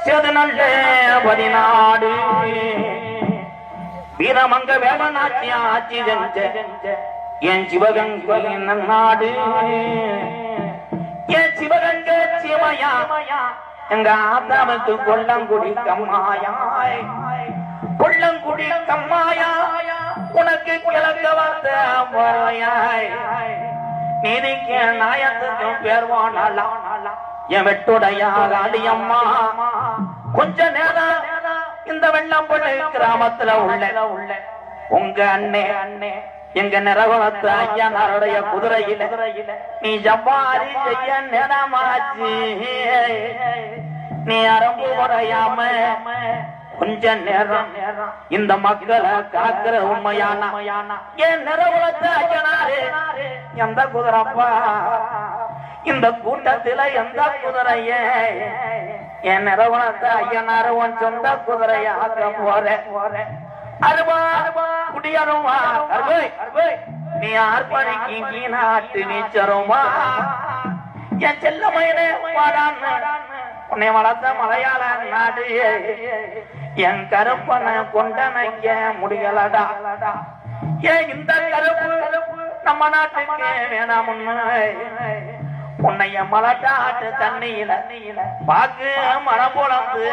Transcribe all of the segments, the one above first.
செதுநல்ல பதினாடு வீரமங்க வேலநாச்சி ஆட்சி செஞ்ச என் சிவகங்கை நாடு என் சிவகங்கை சிவயா எங்க ஆத்தாமத்து கொல்லங்குடி கம்மாயாய் கொல்லங்குடி கம்மாயா உனக்கு கிழக்க வார்த்த முறையாய் நீதிக்கு நாயத்துக்கும் பேர்வானாலா என் வெட்டுடைய அடியம்மா கொஞ்ச நேரம் இந்த வெள்ளம் போல கிராமத்துல உள்ள உங்க அண்ணே எங்க நிறவனத்து ஐயனாருடைய குதிரையில நீ ஜப்பாரி செய்ய நேரமாச்சு நீ அரம்பு முறையாம கொஞ்ச நேரம் இந்த மக்களை காக்கிற உண்மையான என் நிறவனத்து ஐயனாரு எந்த குதிரப்பா இந்த கூட்டத்தில எந்த குதிரைய என் நிறவனத்தை ஐயனாரு உன் சொந்த குதிரைய ஆக்க போற அருவா குடியருமா நீ ஆர்ப்பணிக்கு நீ நாட்டு நீச்சருமா என் செல்ல மயனே வாடான்னு உன்னை வளர்த்த மலையாள நாடு என் கருப்பனை கொண்டனைக்க முடியலடா ஏன் இந்த கருப்பு நம்ம நாட்டுக்கு வேணாமுன்னு உன்னைய மலட்டாட்டு தண்ணியில பாக்கு மரம் போலந்து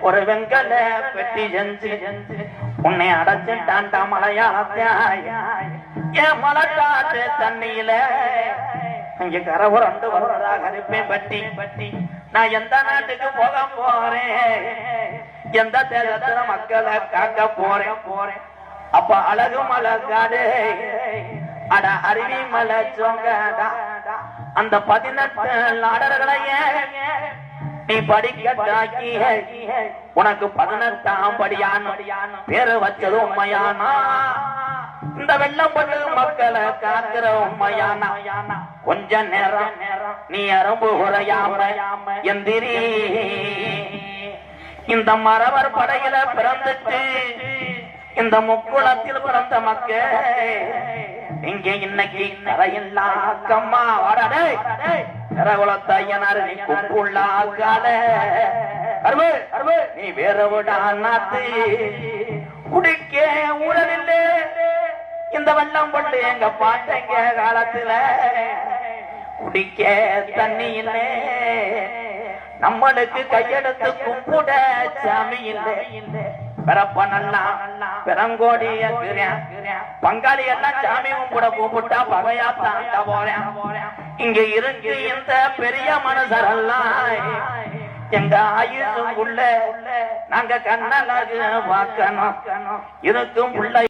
ஒரு வெங்கல பெட்டி செஞ்சு உன்னை அடைச்சுட்டான்டா மலையாளத்தாய் என் மலட்டாட்டு தண்ணியில இங்க கரபுரண்டு வருவதா கருப்பேன் பட்டி நான் எந்த நாட்டுக்கு போக போறேன் எந்த தேசத்துல மக்களை காக்க போறேன் அப்ப அழகு மலை காடு அட அருவி மலை சோங்கடா அந்த 18 நாடர்களையே நீ படிக்கட்டாக்கி உனக்கு 18ஆம் படியான பேரு வச்சது உண்மையானா இந்த வெள்ளம் பண்ணு மக்களை காக்கிற உண்மையானா கொஞ்ச நேரம் நீ அரம்பு உரையாம எந்திரி இந்த மரவர் படையில பிறந்துட்டு இந்த முக்குளத்தில் பிறந்த மக்கள் இங்க இன்னைக்கு கரையில்லாக்கம்மா வாடே கரகுலத்தையனாரு நீ குப்புள்ளாக்கால நீ வேற விடா நாத்து குடிக்க ஊழலில்ல இந்த வெள்ளம் கொண்டு எங்க பாட்டங்க காலத்துல குடிக்க தண்ணி இல்லை நம்மளுக்கு கையெடுத்து கும்பிட சாமி இல்லை பிறப்ப நல்லா பெரங்கோடி பங்காளி எல்லாம் சாமியும் கூட கூப்பிட்டா பகையா தாண்ட போறேன் இங்க இருக்கு இந்த பெரிய மனுஷரெல்லாம் எங்க ஆயுசுக்குள்ள நாங்க கண்ணலாக பார்க்கணும் இருக்கும் உள்ள